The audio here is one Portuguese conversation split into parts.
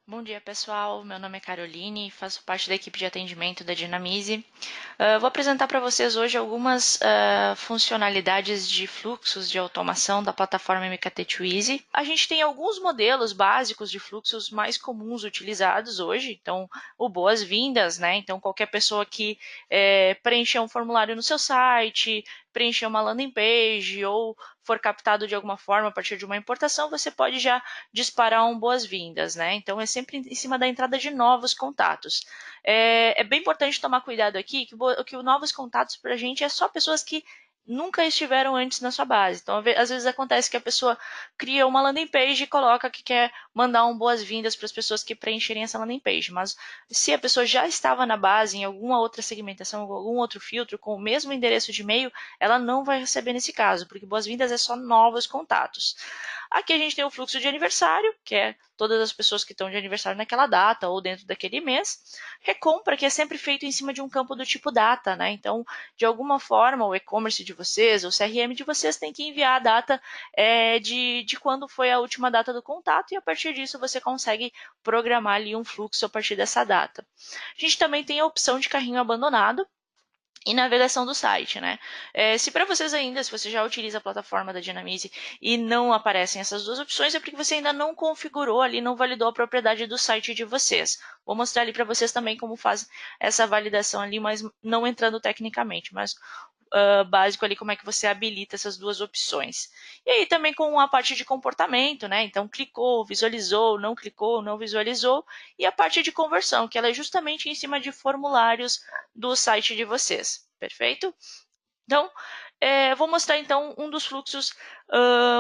Bom dia, pessoal. Meu nome é Caroline, faço parte da equipe de atendimento da Dinamize. Vou apresentar para vocês hoje algumas funcionalidades de fluxos de automação da plataforma MKT2Easy. A gente tem alguns modelos básicos de fluxos mais comuns utilizados hoje. Então, o boas-vindas, né? Então, qualquer pessoa que preencher um formulário no seu site, preencher uma landing page ou for captado de alguma forma a partir de uma importação, você pode já disparar um boas-vindas, né? Então é sempre em cima da entrada de novos contatos. É bem importante tomar cuidado aqui que novos contatos para a gente é só pessoas que nunca estiveram antes na sua base. Então, às vezes acontece que a pessoa cria uma landing page e coloca que quer mandar um boas-vindas para as pessoas que preencherem essa landing page. Mas se a pessoa já estava na base em alguma outra segmentação, algum outro filtro com o mesmo endereço de e-mail, ela não vai receber nesse caso, porque boas-vindas é só novos contatos. Aqui a gente tem o fluxo de aniversário, que é todas as pessoas que estão de aniversário naquela data ou dentro daquele mês. Recompra, que é sempre feito em cima de um campo do tipo data, né? Então, de alguma forma, o e-commerce de vocês, o CRM de vocês tem que enviar a data de quando foi a última data do contato e a partir disso você consegue programar ali um fluxo a partir dessa data. A gente também tem a opção de carrinho abandonado, e navegação do site, né? Se para vocês ainda, se você já utiliza a plataforma da Dinamize e não aparecem essas duas opções, é porque você ainda não configurou ali, não validou a propriedade do site de vocês. Vou mostrar ali para vocês também como faz essa validação ali, mas não entrando tecnicamente, mas básico ali como é que você habilita essas duas opções. E aí também com a parte de comportamento, né? Então clicou, visualizou, não visualizou, e a parte de conversão, que ela é justamente em cima de formulários do site de vocês. Perfeito? Então, vou mostrar então um dos fluxos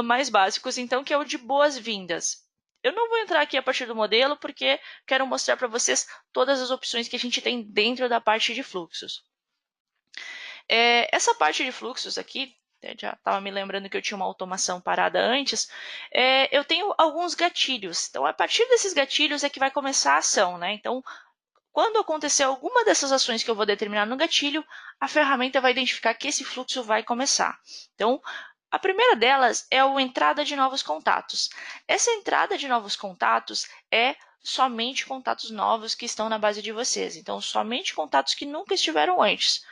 mais básicos, então, que é o de boas-vindas. Eu não vou entrar aqui a partir do modelo, porque quero mostrar para vocês todas as opções que a gente tem dentro da parte de fluxos. Essa parte de fluxos aqui, já estava me lembrando que eu tinha uma automação parada antes, eu tenho alguns gatilhos. Então, a partir desses gatilhos é que vai começar a ação, né? Então, quando acontecer alguma dessas ações que eu vou determinar no gatilho, a ferramenta vai identificar que esse fluxo vai começar. Então, a primeira delas é a entrada de novos contatos. Essa entrada de novos contatos é somente contatos novos que estão na base de vocês. Então, somente contatos que nunca estiveram antes.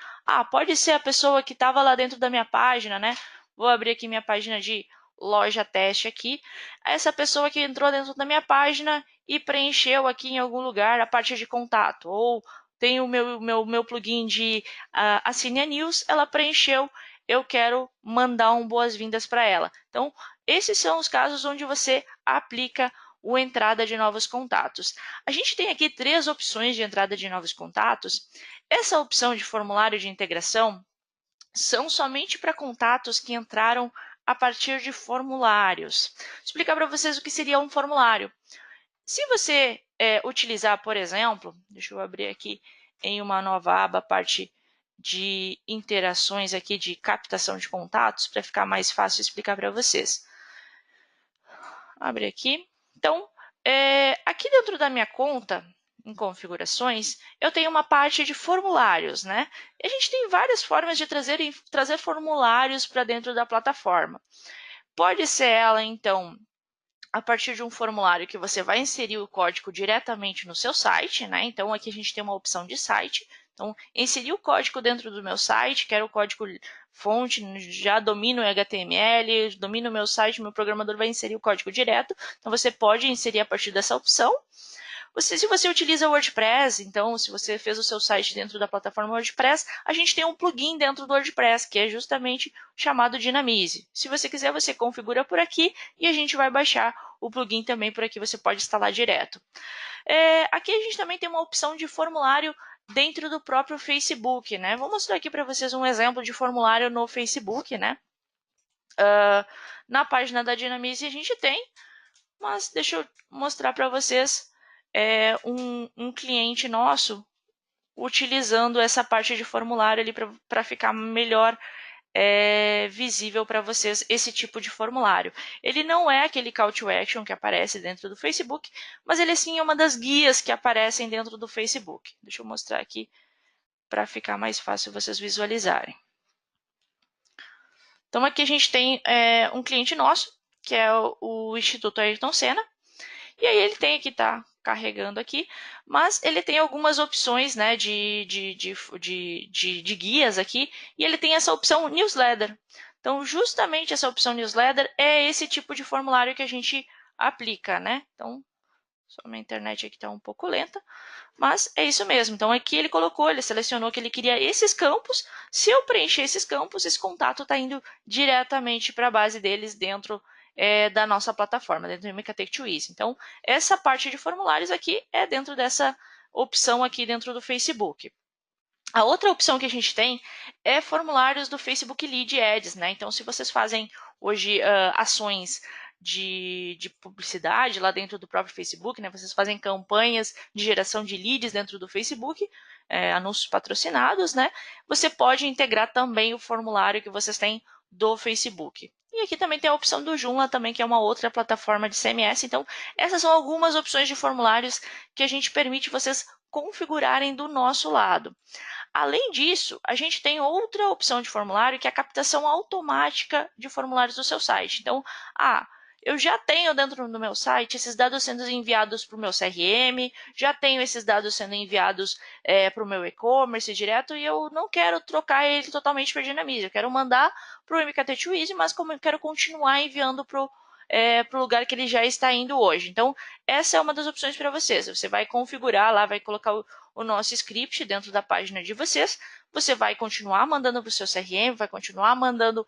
Pode ser a pessoa que estava lá dentro da minha página, né? Vou abrir aqui minha página de loja teste aqui. Essa pessoa que entrou dentro da minha página e preencheu aqui em algum lugar a parte de contato. Ou tem o meu plugin de Assine a News, ela preencheu, eu quero mandar um boas-vindas para ela. Então, esses são os casos onde você aplica o entrada de novos contatos. A gente tem aqui 3 opções de entrada de novos contatos. Essa opção de formulário de integração são somente para contatos que entraram a partir de formulários. Vou explicar para vocês o que seria um formulário. Se você utilizar, por exemplo, deixa eu abrir aqui em uma nova aba a parte de interações aqui de captação de contatos, para ficar mais fácil explicar para vocês. Abre aqui. Então, aqui dentro da minha conta, em configurações, eu tenho uma parte de formulários, né? E a gente tem várias formas de trazer formulários para dentro da plataforma. Pode ser ela, então, a partir de um formulário que você vai inserir o código diretamente no seu site, né? Então, aqui a gente tem uma opção de site. Então, inserir o código dentro do meu site, quero o código fonte, já domino o HTML, domino o meu site, meu programador vai inserir o código direto. Então, você pode inserir a partir dessa opção. Se você utiliza o WordPress, então, se você fez o seu site dentro da plataforma WordPress, a gente tem um plugin dentro do WordPress, que é justamente chamado Dinamize. Se você quiser, você configura por aqui e a gente vai baixar o plugin também por aqui, você pode instalar direto. Aqui a gente também tem uma opção de formulário dentro do próprio Facebook, né? Vou mostrar aqui para vocês um exemplo de formulário no Facebook, né? Na página da Dinamize a gente tem, mas deixa eu mostrar para vocês um cliente nosso utilizando essa parte de formulário ali para ficar melhor visível para vocês esse tipo de formulário. Ele não é aquele call to action que aparece dentro do Facebook, mas ele sim é uma das guias que aparecem dentro do Facebook. Deixa eu mostrar aqui para ficar mais fácil vocês visualizarem. Então aqui a gente tem um cliente nosso, que é o Instituto Ayrton Senna, e aí ele tem aqui, tá? carregando aqui, mas ele tem algumas opções, né, de guias aqui, e ele tem essa opção newsletter. Então, justamente essa opção newsletter é esse tipo de formulário que a gente aplica, né? Então, só minha internet aqui está um pouco lenta, mas é isso mesmo. Então, aqui ele selecionou que ele queria esses campos. Se eu preencher esses campos, esse contato está indo diretamente para a base deles dentro da nossa plataforma, dentro do MKTech2Easy. Então, essa parte de formulários aqui é dentro dessa opção aqui dentro do Facebook. A outra opção que a gente tem é formulários do Facebook Lead Ads, né? Então, se vocês fazem hoje ações de publicidade lá dentro do próprio Facebook, né? Vocês fazem campanhas de geração de leads dentro do Facebook, anúncios patrocinados, né? Você pode integrar também o formulário que vocês têm do Facebook. E aqui também tem a opção do Joomla também, que é uma outra plataforma de CMS. Então, essas são algumas opções de formulários que a gente permite vocês configurarem do nosso lado. Além disso, a gente tem outra opção de formulário, que é a captação automática de formulários do seu site. Então, eu já tenho dentro do meu site esses dados sendo enviados para o meu CRM, já tenho esses dados sendo enviados para o meu e-commerce direto e eu não quero trocar ele totalmente para Dynamize. Eu quero mandar para o MKTech2Easy, mas como eu quero continuar enviando para o lugar que ele já está indo hoje. Então, essa é uma das opções para vocês. Você vai configurar lá, vai colocar o nosso script dentro da página de vocês. Você vai continuar mandando para o seu CRM, vai continuar mandando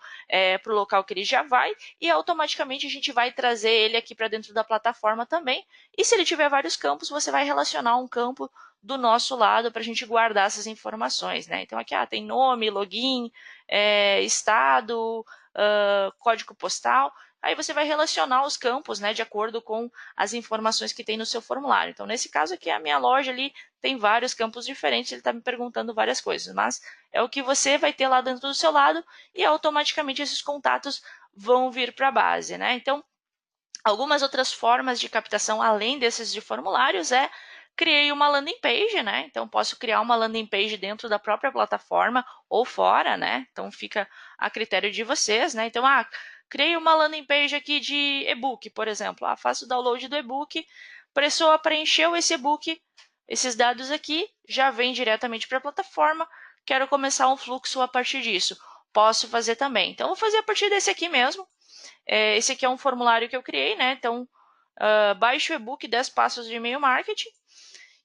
para o local que ele já vai e automaticamente a gente vai trazer ele aqui para dentro da plataforma também. E se ele tiver vários campos, você vai relacionar um campo do nosso lado para a gente guardar essas informações, né? Então aqui tem nome, login, estado, código postal. Aí você vai relacionar os campos, né, de acordo com as informações que tem no seu formulário. Então, nesse caso aqui, a minha loja ali tem vários campos diferentes, ele está me perguntando várias coisas, mas é o que você vai ter lá dentro do seu lado e automaticamente esses contatos vão vir para a base, né? Então, algumas outras formas de captação além desses de formulários criei uma landing page, né? Então, posso criar uma landing page dentro da própria plataforma ou fora, né? Então, fica a critério de vocês, né? Então, criei uma landing page aqui de e-book, por exemplo. Faço o download do e-book, a pessoa preencheu esse e-book, esses dados aqui, já vem diretamente para a plataforma, quero começar um fluxo a partir disso. Posso fazer também. Então, vou fazer a partir desse aqui mesmo. Esse aqui é um formulário que eu criei, né? Então, baixe o e-book 10 passos de e-mail marketing.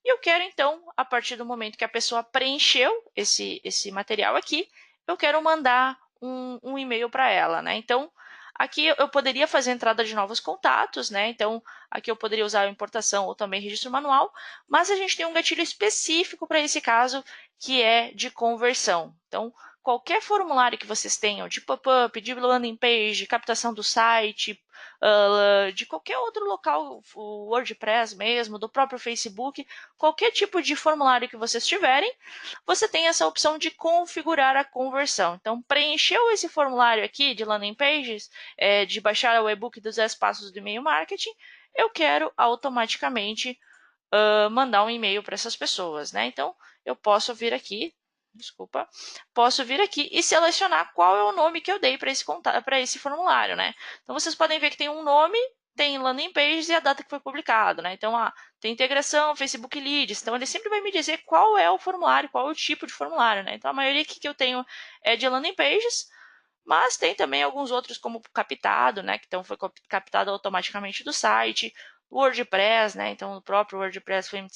E eu quero, então, a partir do momento que a pessoa preencheu esse material aqui, eu quero mandar um e-mail para ela, né? Então, aqui eu poderia fazer entrada de novos contatos, né? Então, aqui eu poderia usar a importação ou também registro manual, mas a gente tem um gatilho específico para esse caso, que é de conversão. Então, qualquer formulário que vocês tenham de pop-up, de landing page, captação do site, de qualquer outro local, o WordPress mesmo, do próprio Facebook, qualquer tipo de formulário que vocês tiverem, você tem essa opção de configurar a conversão. Então, preencheu esse formulário aqui de landing pages, de baixar o e-book dos 10 passos do e-mail marketing, eu quero automaticamente mandar um e-mail para essas pessoas, né? Então, eu posso vir aqui, posso vir aqui e selecionar qual é o nome que eu dei para esse formulário, né? Então, vocês podem ver que tem um nome, tem landing pages e a data que foi publicado, né? Então, tem integração, Facebook Leads. Então, ele sempre vai me dizer qual é o formulário, qual é o tipo de formulário, né? Então, a maioria aqui que eu tenho é de landing pages, mas tem também alguns outros como captado, né? Que então foi captado automaticamente do site, WordPress, né? Então, no próprio WordPress foi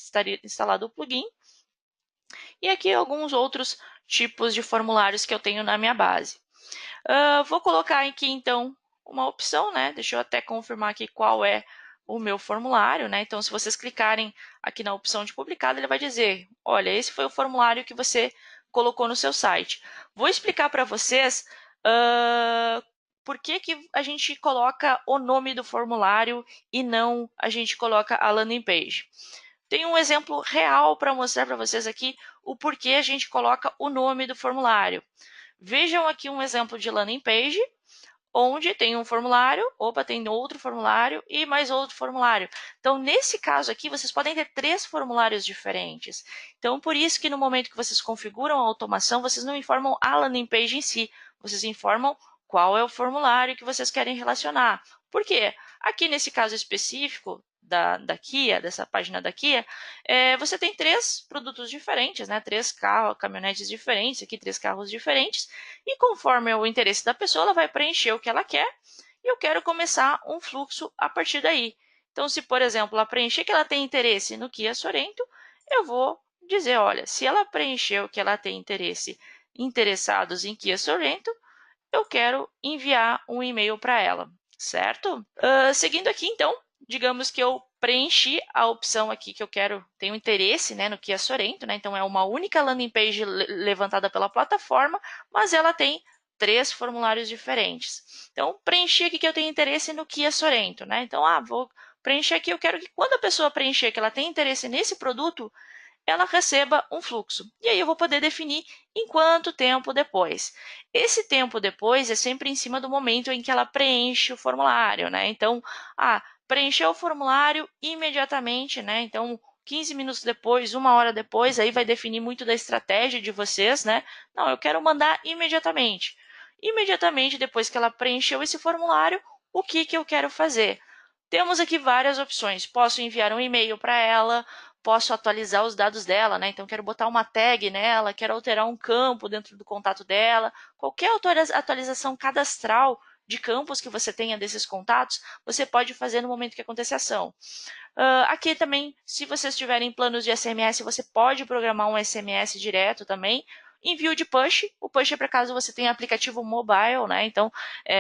instalado o plugin. E aqui alguns outros tipos de formulários que eu tenho na minha base. Vou colocar aqui, então, uma opção, né? Deixa eu até confirmar aqui qual é o meu formulário, né? Então, se vocês clicarem aqui na opção de publicado, ele vai dizer, olha, esse foi o formulário que você colocou no seu site. Vou explicar para vocês por que a gente coloca o nome do formulário e não a gente coloca a landing page. Tem um exemplo real para mostrar para vocês aqui o porquê a gente coloca o nome do formulário. Vejam aqui um exemplo de landing page, onde tem um formulário, tem outro formulário e mais outro formulário. Então, nesse caso aqui, vocês podem ter 3 formulários diferentes. Então, por isso que no momento que vocês configuram a automação, vocês não informam a landing page em si, vocês informam qual é o formulário que vocês querem relacionar. Por quê? Aqui nesse caso específico, da Kia, dessa página da Kia, você tem 3 produtos diferentes, né? 3 caminhonetes diferentes, aqui 3 carros diferentes, e conforme o interesse da pessoa, ela vai preencher o que ela quer, e eu quero começar um fluxo a partir daí. Então, se, por exemplo, ela preencher que ela tem interesse no Kia Sorento, eu vou dizer, olha, se ela preencheu que ela tem interessados em Kia Sorento, eu quero enviar um e-mail para ela, certo? Seguindo aqui, então, digamos que eu preenchi a opção aqui que eu tenho interesse, né, no Kia Sorento, né? Então é uma única landing page levantada pela plataforma, mas ela tem 3 formulários diferentes. Então, preenchi aqui que eu tenho interesse no Kia Sorento, né? Então, vou preencher aqui, eu quero que quando a pessoa preencher que ela tem interesse nesse produto, ela receba um fluxo. E aí eu vou poder definir em quanto tempo depois. Esse tempo depois é sempre em cima do momento em que ela preenche o formulário, né? Então, preencheu o formulário imediatamente, né? Então, 15 minutos depois, 1 hora depois, aí vai definir muito da estratégia de vocês, né? Não, eu quero mandar imediatamente. Imediatamente depois que ela preencheu esse formulário, o que eu quero fazer? Temos aqui várias opções. Posso enviar um e-mail para ela, posso atualizar os dados dela, né? Então, quero botar uma tag nela, quero alterar um campo dentro do contato dela. Qualquer atualização cadastral de campos que você tenha desses contatos, você pode fazer no momento que acontecer a ação. Aqui também, se vocês tiverem planos de SMS, você pode programar um SMS direto também. Envio de push. O push é para caso você tenha aplicativo mobile, né? Então,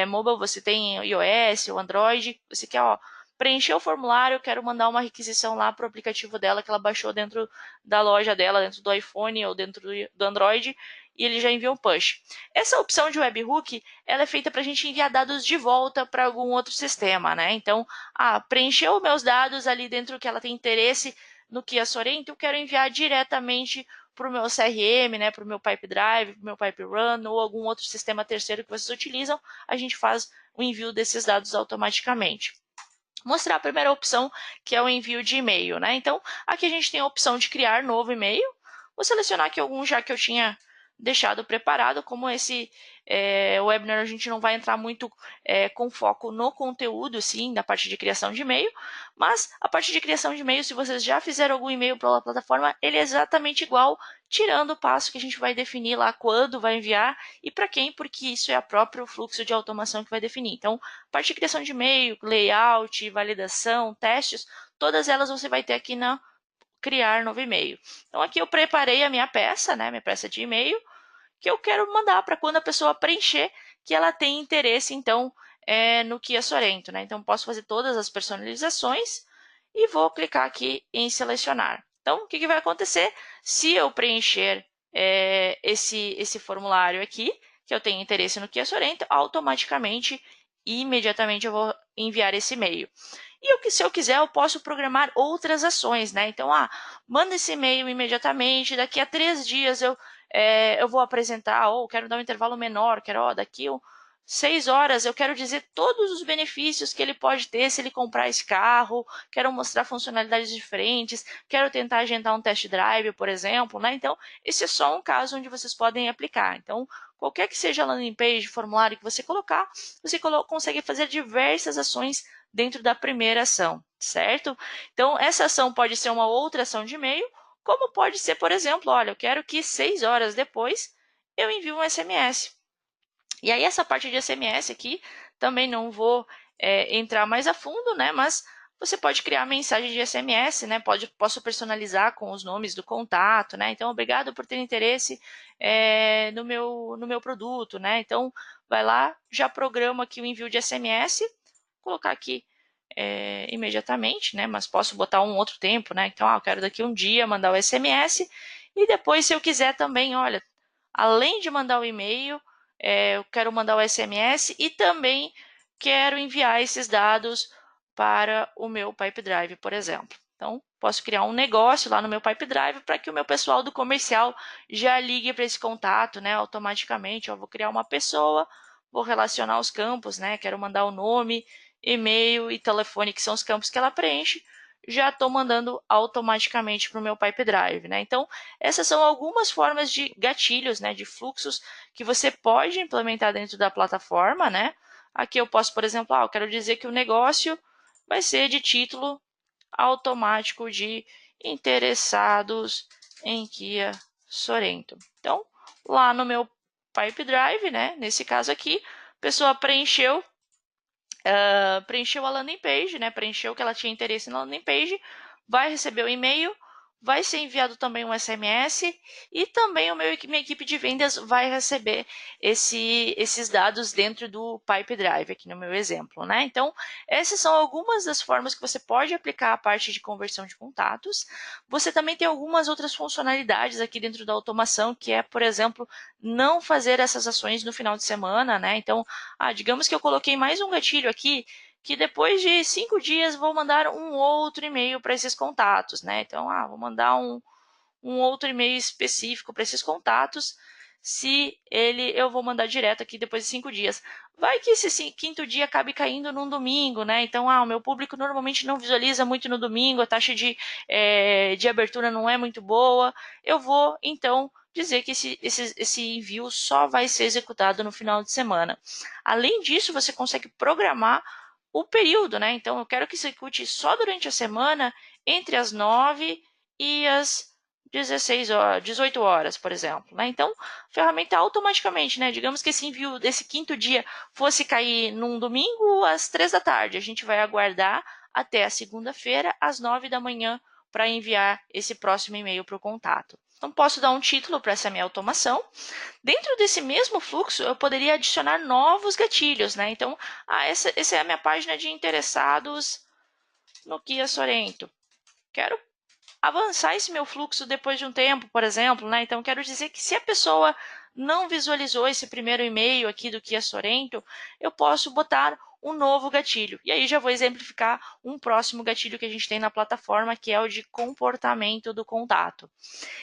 mobile você tem iOS ou Android. Você quer, preencher o formulário, quero mandar uma requisição lá para o aplicativo dela que ela baixou dentro da loja dela, dentro do iPhone ou dentro do Android, e ele já enviou um push. Essa opção de webhook, ela é feita para a gente enviar dados de volta para algum outro sistema, né? Então, preencheu meus dados ali dentro que ela tem interesse no Kia Sorento, eu quero enviar diretamente para o meu CRM, né, para o meu Pipe Drive, para o meu Pipe Run ou algum outro sistema terceiro que vocês utilizam, a gente faz o envio desses dados automaticamente. Mostrar a primeira opção, que é o envio de e-mail, né? Então, aqui a gente tem a opção de criar novo e-mail. Vou selecionar aqui algum já que eu tinha deixado preparado, como esse webinar a gente não vai entrar muito com foco no conteúdo, sim, da parte de criação de e-mail, mas a parte de criação de e-mail, se vocês já fizeram algum e-mail para a plataforma, ele é exatamente igual, tirando o passo que a gente vai definir lá quando vai enviar e para quem, porque isso é o próprio fluxo de automação que vai definir. Então, parte de criação de e-mail, layout, validação, testes, todas elas você vai ter aqui na criar novo e-mail. Então, aqui eu preparei a minha peça, né, minha peça de e-mail, que eu quero mandar para quando a pessoa preencher que ela tem interesse, então, no Kia Sorento, né? Então, posso fazer todas as personalizações e vou clicar aqui em selecionar. Então, o que vai acontecer? Se eu preencher esse formulário aqui, que eu tenho interesse no Kia Sorento, automaticamente, imediatamente eu vou enviar esse e-mail. E se eu quiser, eu posso programar outras ações, né? Então, manda esse e-mail imediatamente, daqui a 3 dias eu vou apresentar, ou quero dar um intervalo menor, quero, daqui 6 horas eu quero dizer todos os benefícios que ele pode ter se ele comprar esse carro, quero mostrar funcionalidades diferentes, quero tentar agendar um test drive, por exemplo, né? Então, esse é só um caso onde vocês podem aplicar. Então, qualquer que seja a landing page, formulário que você colocar, você consegue fazer diversas ações dentro da primeira ação, certo? Então, essa ação pode ser uma outra ação de e-mail, como pode ser, por exemplo, olha, eu quero que 6 horas depois eu envie um SMS. E aí, essa parte de SMS aqui, também não vou entrar mais a fundo, né? Mas você pode criar mensagem de SMS, né? Posso personalizar com os nomes do contato, né? Então, obrigado por ter interesse no meu produto, né? Então, vai lá, já programa aqui o envio de SMS, colocar aqui imediatamente, né? Mas posso botar um outro tempo, né? Então, eu quero daqui um dia mandar o SMS e depois, se eu quiser também, olha, além de mandar o e-mail, eu quero mandar o SMS e também quero enviar esses dados para o meu Pipe Drive, por exemplo. Então, posso criar um negócio lá no meu Pipe Drive para que o meu pessoal do comercial já ligue para esse contato, né, automaticamente. Eu vou criar uma pessoa, vou relacionar os campos, né, quero mandar o nome, e-mail e telefone, que são os campos que ela preenche, já estou mandando automaticamente para o meu Pipe Drive, né? Então, essas são algumas formas de gatilhos, né, de fluxos que você pode implementar dentro da plataforma, né? Aqui eu posso, por exemplo, eu quero dizer que o negócio vai ser de título automático de interessados em Kia Sorento. Então, lá no meu Pipe Drive, né, nesse caso aqui, a pessoa preencheu a landing page, né, preencheu que ela tinha interesse na landing page, vai receber o e-mail, vai ser enviado também um SMS e também minha equipe de vendas vai receber esses dados dentro do Pipe Drive, aqui no meu exemplo, né? Então, essas são algumas das formas que você pode aplicar a parte de conversão de contatos. Você também tem algumas outras funcionalidades aqui dentro da automação, que é, por exemplo, não fazer essas ações no final de semana, né? Então, digamos que eu coloquei mais um gatilho aqui, que depois de 5 dias vou mandar um outro e-mail para esses contatos, né? Então, vou mandar um outro e-mail específico para esses contatos, eu vou mandar direto aqui depois de 5 dias. Vai que esse quinto dia acabe caindo num domingo, né? Então, o meu público normalmente não visualiza muito no domingo, a taxa de abertura não é muito boa. Eu vou, então, dizer que esse envio só vai ser executado no final de semana. Além disso, você consegue programar o período, né? Então, eu quero que execute só durante a semana, entre as 9 e as 18 horas, por exemplo. Né? Então, a ferramenta automaticamente, né? Digamos que esse envio desse quinto dia fosse cair num domingo às 3 da tarde. A gente vai aguardar até a segunda-feira, às 9 da manhã, para enviar esse próximo e-mail para o contato. Então, posso dar um título para essa minha automação. Dentro desse mesmo fluxo, eu poderia adicionar novos gatilhos, né? Então, essa é a minha página de interessados no Kia Sorento. Quero avançar esse meu fluxo depois de um tempo, por exemplo, né? Então, quero dizer que se a pessoa não visualizou esse primeiro e-mail aqui do Kia Sorento, eu posso botar um novo gatilho. E aí já vou exemplificar um próximo gatilho que a gente tem na plataforma, que é o de comportamento do contato.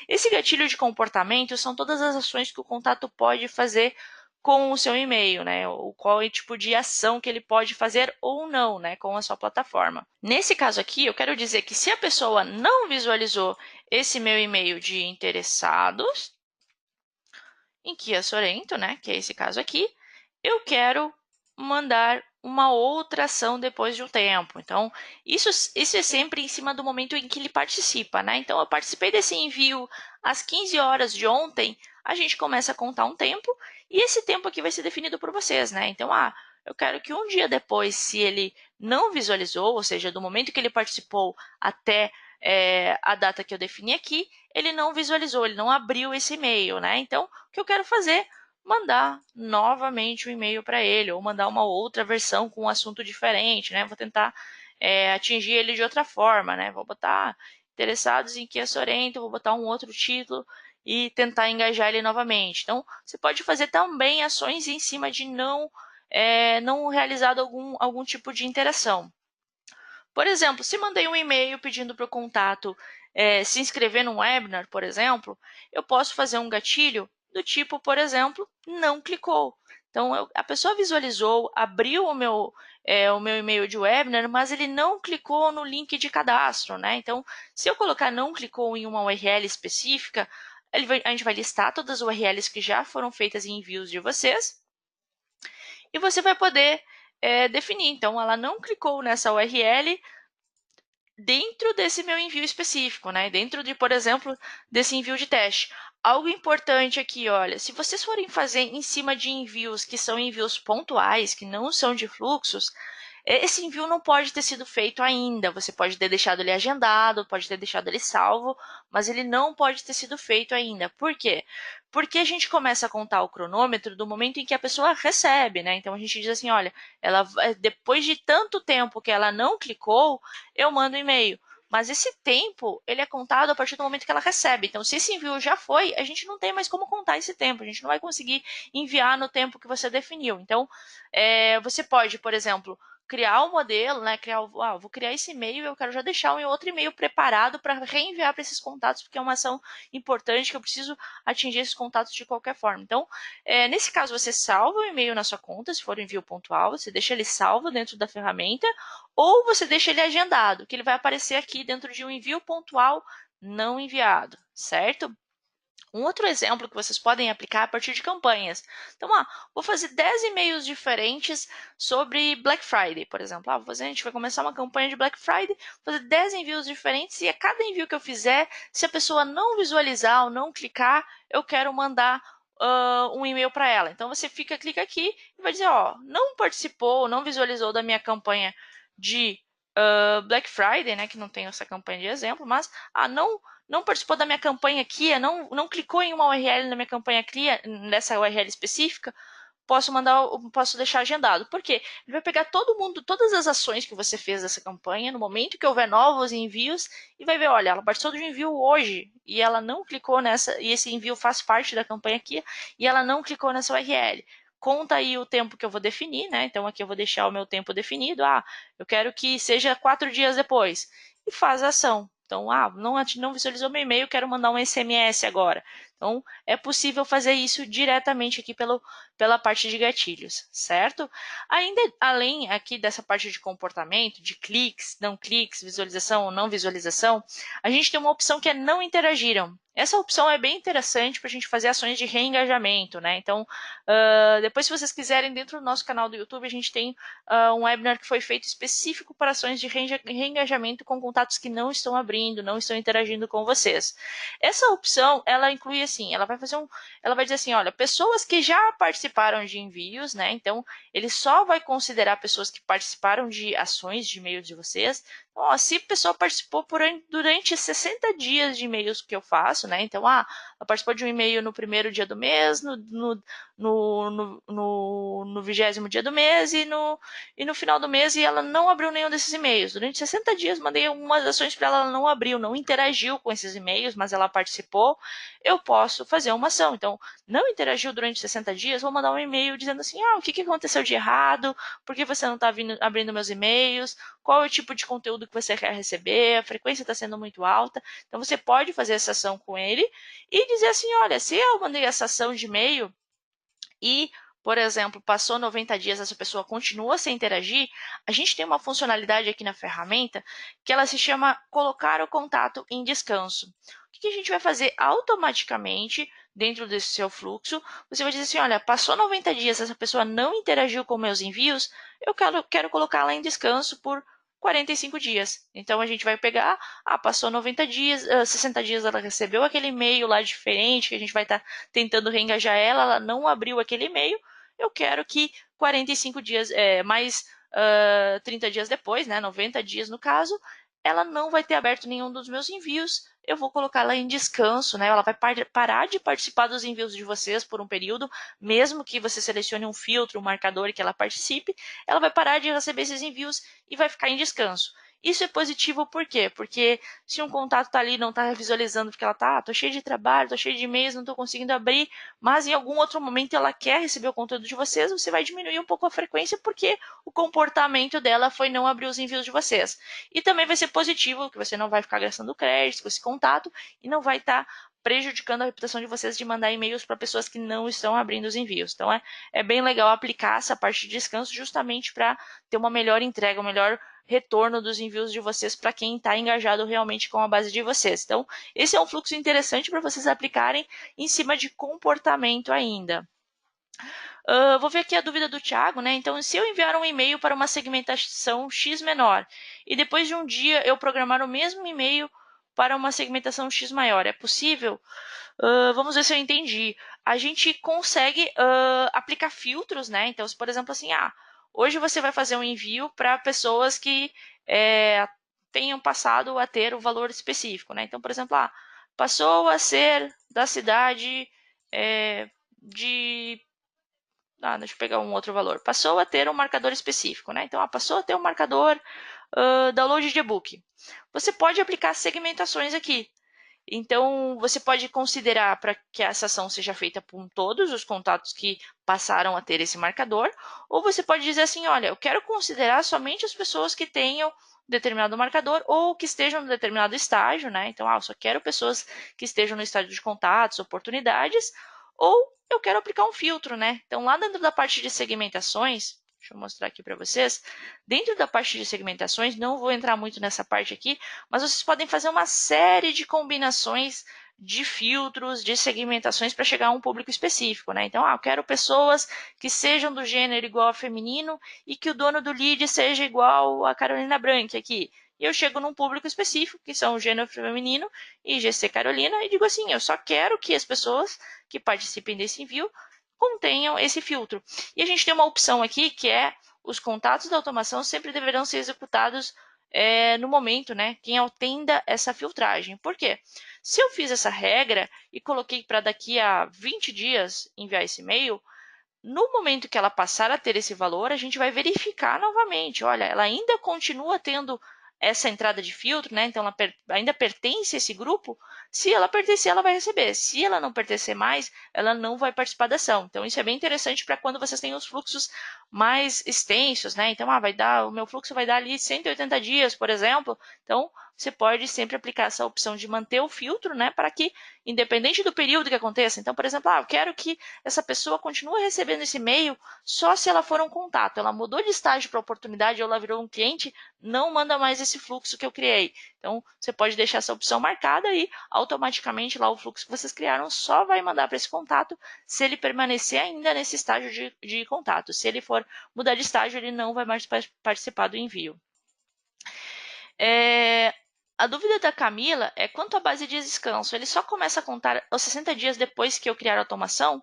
Esse gatilho de comportamento são todas as ações que o contato pode fazer com o seu e-mail, né? O qual é o tipo de ação que ele pode fazer ou não, né, com a sua plataforma. Nesse caso aqui, eu quero dizer que se a pessoa não visualizou esse meu e-mail de interessados em Kia Sorento, né, que é esse caso aqui, eu quero mandar uma outra ação depois de um tempo. Então, isso é sempre em cima do momento em que ele participa, né? Então, eu participei desse envio às 15 horas de ontem, a gente começa a contar um tempo, e esse tempo aqui vai ser definido por vocês, né? Então, eu quero que um dia depois, se ele não visualizou, ou seja, do momento que ele participou até a data que eu defini aqui, ele não visualizou, ele não abriu esse e-mail, né? Então, o que eu quero fazer? Mandar novamente o e-mail para ele, ou mandar uma outra versão com um assunto diferente, né? Vou tentar atingir ele de outra forma, né? Vou botar interessados em Kia Sorento, vou botar um outro título e tentar engajar ele novamente. Então, você pode fazer também ações em cima de não realizado algum tipo de interação. Por exemplo, se mandei um e-mail pedindo para o contato se inscrever num webinar, por exemplo, eu posso fazer um gatilho do tipo, por exemplo, não clicou. Então, a pessoa visualizou, abriu o meu e-mail de webinar, mas ele não clicou no link de cadastro, né? Então, se eu colocar não clicou em uma URL específica, a gente vai listar todas as URLs que já foram feitas em envios de vocês, e você vai poder definir. Então, ela não clicou nessa URL, dentro desse meu envio específico, né? Dentro de, por exemplo, desse envio de teste. Algo importante aqui, olha, se vocês forem fazer em cima de envios que são envios pontuais, que não são de fluxos, esse envio não pode ter sido feito ainda. Você pode ter deixado ele agendado, pode ter deixado ele salvo, mas ele não pode ter sido feito ainda. Por quê? Porque a gente começa a contar o cronômetro do momento em que a pessoa recebe, né? Então a gente diz assim, olha, depois de tanto tempo que ela não clicou, eu mando um e-mail. Mas esse tempo, ele é contado a partir do momento que ela recebe. Então, se esse envio já foi, a gente não tem mais como contar esse tempo. A gente não vai conseguir enviar no tempo que você definiu. Então, você pode, por exemplo, criar o modelo, né? Vou criar esse e-mail e eu quero já deixar um outro e-mail preparado para reenviar para esses contatos, porque é uma ação importante que eu preciso atingir esses contatos de qualquer forma. Então, nesse caso, você salva o e-mail na sua conta, se for um envio pontual, você deixa ele salvo dentro da ferramenta, ou você deixa ele agendado, que ele vai aparecer aqui dentro de um envio pontual não enviado, certo? Um outro exemplo que vocês podem aplicar a partir de campanhas. Então, vou fazer 10 e-mails diferentes sobre Black Friday, por exemplo. A gente vai começar uma campanha de Black Friday, vou fazer 10 envios diferentes e a cada envio que eu fizer, se a pessoa não visualizar ou não clicar, eu quero mandar um e-mail para ela. Então, você clica aqui e vai dizer, não participou, não visualizou da minha campanha de Black Friday, né, que não tem essa campanha de exemplo, mas não participou da minha campanha aqui, não clicou em uma URL na minha campanha aqui, nessa URL específica, posso deixar agendado. Por quê? Ele vai pegar todo mundo, todas as ações que você fez dessa campanha, no momento que houver novos envios, e vai ver, olha, ela participou de um envio hoje, e ela não clicou nessa, e esse envio faz parte da campanha aqui, e ela não clicou nessa URL. Conta aí o tempo que eu vou definir, né? Então aqui eu vou deixar o meu tempo definido. Eu quero que seja 4 dias depois. E faz a ação. Então, não visualizou meu e-mail, quero mandar um SMS agora. Então, é possível fazer isso diretamente aqui pela parte de gatilhos, certo? Ainda além aqui dessa parte de comportamento, de cliques, não cliques, visualização ou não visualização, a gente tem uma opção que é não interagiram. Essa opção é bem interessante para a gente fazer ações de reengajamento, né? Então, depois, se vocês quiserem, dentro do nosso canal do YouTube, a gente tem um webinar que foi feito específico para ações de reengajamento com contatos que não estão abrindo, não estão interagindo com vocês. Essa opção, ela inclui assim, ela vai dizer assim, olha, pessoas que já participaram de envios, né? Então, ele só vai considerar pessoas que participaram de ações de e-mails de vocês. Então, se a pessoa participou durante 60 dias de e-mails que eu faço, né? Então, ela participou de um e-mail no primeiro dia do mês, no 20º dia do mês e no final do mês, e ela não abriu nenhum desses e-mails. Durante 60 dias, mandei algumas ações para ela, ela não abriu, não interagiu com esses e-mails, mas ela participou, eu posso fazer uma ação. Então, não interagiu durante 60 dias, vou mandar um e-mail dizendo assim, o que aconteceu de errado, por que você não está abrindo meus e-mails, qual é o tipo de conteúdo que você quer receber, a frequência está sendo muito alta. Então, você pode fazer essa ação com ele e dizer assim, olha, se eu mandei essa ação de e-mail e, por exemplo, passou 90 dias, essa pessoa continua sem interagir, a gente tem uma funcionalidade aqui na ferramenta que ela se chama colocar o contato em descanso. O que a gente vai fazer automaticamente dentro desse seu fluxo? Você vai dizer assim, olha, passou 90 dias, essa pessoa não interagiu com meus envios, eu quero colocá-la em descanso por 45 dias. Então, a gente vai pegar, passou 90 dias, 60 dias ela recebeu aquele e-mail lá diferente, que a gente vai estar tentando reengajar ela não abriu aquele e-mail, eu quero que 45 dias, mais 30 dias depois, né, 90 dias no caso, ela não vai ter aberto nenhum dos meus envios, eu vou colocar ela em descanso, né? Ela vai parar de participar dos envios de vocês por um período, mesmo que você selecione um filtro, um marcador e que ela participe, ela vai parar de receber esses envios e vai ficar em descanso. Isso é positivo por quê? Porque se um contato está ali e não está visualizando porque ela tô cheio de trabalho, tô cheio de e-mails, não estou conseguindo abrir, mas em algum outro momento ela quer receber o conteúdo de vocês, você vai diminuir um pouco a frequência porque o comportamento dela foi não abrir os envios de vocês. E também vai ser positivo, que você não vai ficar gastando crédito com esse contato e não vai estar prejudicando a reputação de vocês de mandar e-mails para pessoas que não estão abrindo os envios. Então, é bem legal aplicar essa parte de descanso justamente para ter uma melhor entrega, um melhor retorno dos envios de vocês para quem está engajado realmente com a base de vocês. Então, esse é um fluxo interessante para vocês aplicarem em cima de comportamento ainda. Vou ver aqui a dúvida do Thiago, né? Então, se eu enviar um e-mail para uma segmentação X menor e depois de um dia eu programar o mesmo e-mail para uma segmentação X maior, é possível? Vamos ver se eu entendi. A gente consegue aplicar filtros, né? Então, se por exemplo assim, hoje você vai fazer um envio para pessoas que tenham passado a ter o valor específico, né? Então, por exemplo, passou a ser da cidade de deixa eu pegar um outro valor. Passou a ter um marcador específico, né? Então, passou a ter um marcador download de e-book. Você pode aplicar segmentações aqui. Então, você pode considerar para que essa ação seja feita com todos os contatos que passaram a ter esse marcador, ou você pode dizer assim, olha, eu quero considerar somente as pessoas que tenham determinado marcador ou que estejam em determinado estágio, né? Então, eu só quero pessoas que estejam no estágio de contatos, oportunidades, ou eu quero aplicar um filtro, né? Então, lá dentro da parte de segmentações, deixa eu mostrar aqui para vocês, dentro da parte de segmentações, não vou entrar muito nessa parte aqui, mas vocês podem fazer uma série de combinações de filtros, de segmentações para chegar a um público específico, né? Então, eu quero pessoas que sejam do gênero igual a feminino e que o dono do lead seja igual a Carolina Branchi aqui. E eu chego num público específico, que são o gênero feminino e GC Carolina, e digo assim, eu só quero que as pessoas que participem desse envio contenham esse filtro. E a gente tem uma opção aqui que é os contatos da automação sempre deverão ser executados no momento, né? Quem atenda essa filtragem. Por quê? Se eu fiz essa regra e coloquei para daqui a 20 dias enviar esse e-mail, no momento que ela passar a ter esse valor, a gente vai verificar novamente. Olha, ela ainda continua tendo essa entrada de filtro, né? Então ela ainda pertence a esse grupo. Se ela pertencer, ela vai receber. Se ela não pertencer mais, ela não vai participar da ação. Então isso é bem interessante para quando vocês têm os fluxos mais extensos, né? Então, o meu fluxo vai dar ali 180 dias, por exemplo. Então, você pode sempre aplicar essa opção de manter o filtro, né? Para que, independente do período que aconteça, então, por exemplo, eu quero que essa pessoa continue recebendo esse e-mail só se ela for um contato. Ela mudou de estágio para oportunidade ou ela virou um cliente, não manda mais esse fluxo que eu criei. Então, você pode deixar essa opção marcada e automaticamente lá o fluxo que vocês criaram só vai mandar para esse contato se ele permanecer ainda nesse estágio de contato. Se ele for mudar de estágio, ele não vai mais participar do envio. A dúvida da Camila é quanto à base de descanso. Ele só começa a contar os 60 dias depois que eu criar a automação?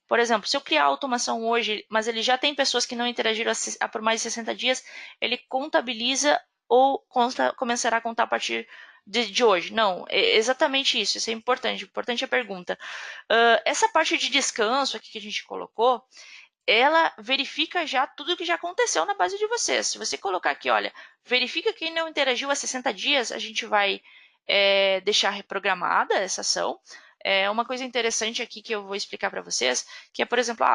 Por exemplo, se eu criar a automação hoje, mas ele já tem pessoas que não interagiram por mais de 60 dias, ele contabiliza ou começará a contar a partir de hoje? Não, é exatamente isso. Isso é importante. Importante a pergunta. Essa parte de descanso aqui que a gente colocou, ela verifica já tudo que já aconteceu na base de vocês. Se você colocar aqui, olha, verifica quem não interagiu há 60 dias, a gente vai deixar reprogramada essa ação. Uma coisa interessante aqui que eu vou explicar para vocês, que é, por exemplo,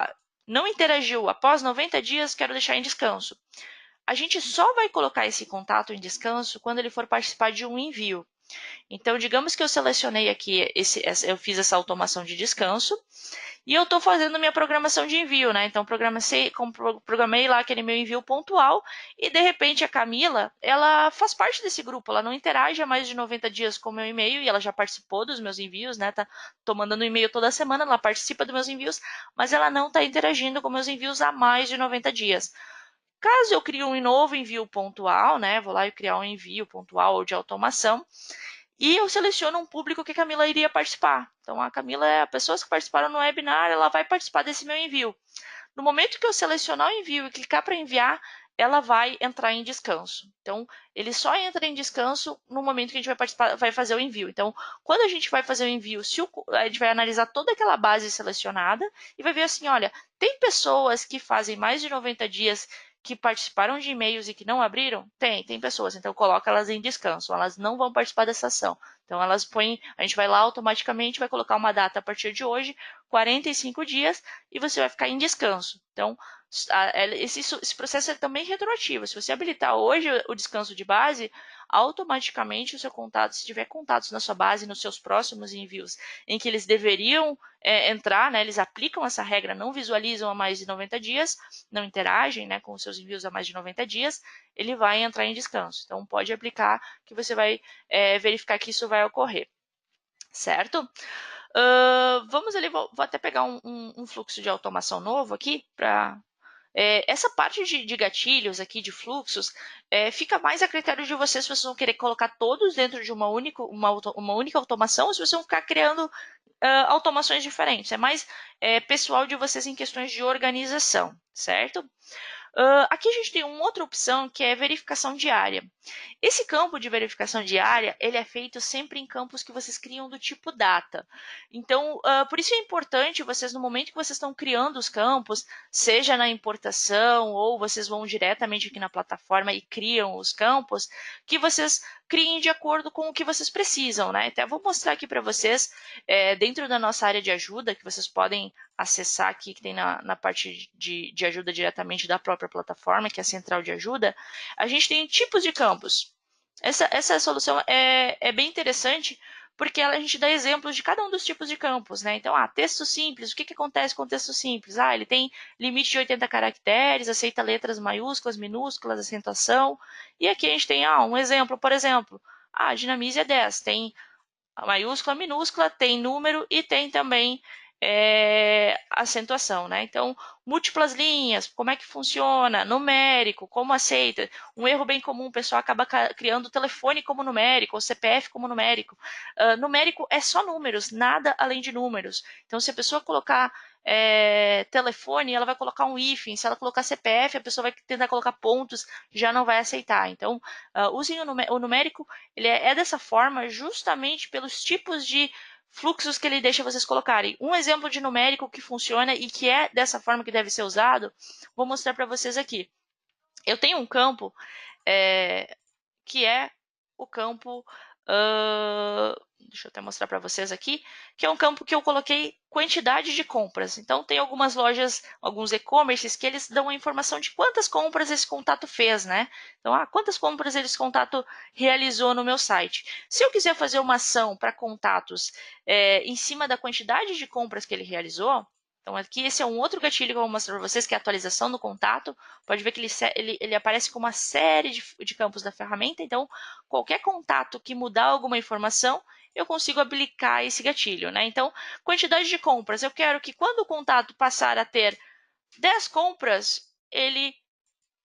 não interagiu após 90 dias, quero deixar em descanso. A gente só vai colocar esse contato em descanso quando ele for participar de um envio. Então, digamos que eu selecionei aqui, eu fiz essa automação de descanso, e eu estou fazendo minha programação de envio, né? Então, programei lá aquele meu envio pontual e, de repente, a Camila, ela faz parte desse grupo. Ela não interage há mais de 90 dias com o meu e-mail e ela já participou dos meus envios, né? Tô mandando e-mail toda semana, ela participa dos meus envios, mas ela não está interagindo com meus envios há mais de 90 dias. Caso eu crie um novo envio pontual, né? Vou lá e criar um envio pontual ou de automação. E eu seleciono um público que a Camila iria participar. Então, a Camila, pessoas que participaram no webinar, ela vai participar desse meu envio. No momento que eu selecionar o envio e clicar para enviar, ela vai entrar em descanso. Então, ele só entra em descanso no momento que a gente vai fazer o envio. Então, quando a gente vai fazer o envio, a gente vai analisar toda aquela base selecionada e vai ver assim, olha, tem pessoas que fazem mais de 90 dias que participaram de e-mails e que não abriram? Tem pessoas. Então, coloca elas em descanso. Elas não vão participar dessa ação. Então, a gente vai lá automaticamente, vai colocar uma data a partir de hoje, 45 dias, e você vai ficar em descanso. Então, esse processo é também retroativo. Se você habilitar hoje o descanso de base, automaticamente o seu contato, se tiver contatos na sua base, nos seus próximos envios, em que eles deveriam entrar, né, eles aplicam essa regra, não visualizam há mais de 90 dias, não interagem, né, com os seus envios há mais de 90 dias, ele vai entrar em descanso. Então, pode aplicar que você vai verificar que isso vai ocorrer. Certo? Vamos ali, vou até pegar um fluxo de automação novo aqui para essa parte de gatilhos aqui, de fluxos, fica mais a critério de vocês se vocês vão querer colocar todos dentro de uma única automação ou se vocês vão ficar criando automações diferentes. É mais pessoal de vocês em questões de organização, certo? Aqui a gente tem uma outra opção que é verificação diária. Esse campo de verificação diária, ele é feito sempre em campos que vocês criam do tipo data. Então, por isso é importante vocês, no momento que vocês estão criando os campos, seja na importação ou vocês vão diretamente aqui na plataforma e criam os campos, que vocês criem de acordo com o que vocês precisam, né? Até vou mostrar aqui para vocês, dentro da nossa área de ajuda, que vocês podem acessar aqui, que tem na parte de ajuda diretamente da própria plataforma, que é a central de ajuda, a gente tem tipos de campos. Essa solução é bem interessante, porque a gente dá exemplos de cada um dos tipos de campos, né? Então, texto simples, o que acontece com o texto simples? Ele tem limite de 80 caracteres, aceita letras maiúsculas, minúsculas, acentuação. E aqui a gente tem um exemplo, por exemplo, Dinamize é 10, tem a maiúscula, minúscula, tem número e tem também acentuação, né? Então, múltiplas linhas, como é que funciona? Numérico, como aceita? Um erro bem comum, o pessoal acaba criando o telefone como numérico, ou CPF como numérico. Numérico é só números, nada além de números. Então, se a pessoa colocar telefone, ela vai colocar um hífen. Se ela colocar CPF, a pessoa vai tentar colocar pontos, já não vai aceitar. Então, usem o numérico, ele é dessa forma justamente pelos tipos de fluxos que ele deixa vocês colocarem. Um exemplo de numérico que funciona e que é dessa forma que deve ser usado, vou mostrar para vocês aqui. Eu tenho um campo que é o campo... deixa eu até mostrar para vocês aqui, que é um campo que eu coloquei quantidade de compras. Então, tem algumas lojas, alguns e-commerces, que eles dão a informação de quantas compras esse contato fez, né? Então, quantas compras esse contato realizou no meu site. Se eu quiser fazer uma ação para contatos em cima da quantidade de compras que ele realizou, então aqui esse é um outro gatilho que eu vou mostrar para vocês, que é a atualização do contato. Pode ver que ele aparece com uma série de campos da ferramenta. Então, qualquer contato que mudar alguma informação, eu consigo aplicar esse gatilho, né? Então, quantidade de compras. Eu quero que quando o contato passar a ter 10 compras, ele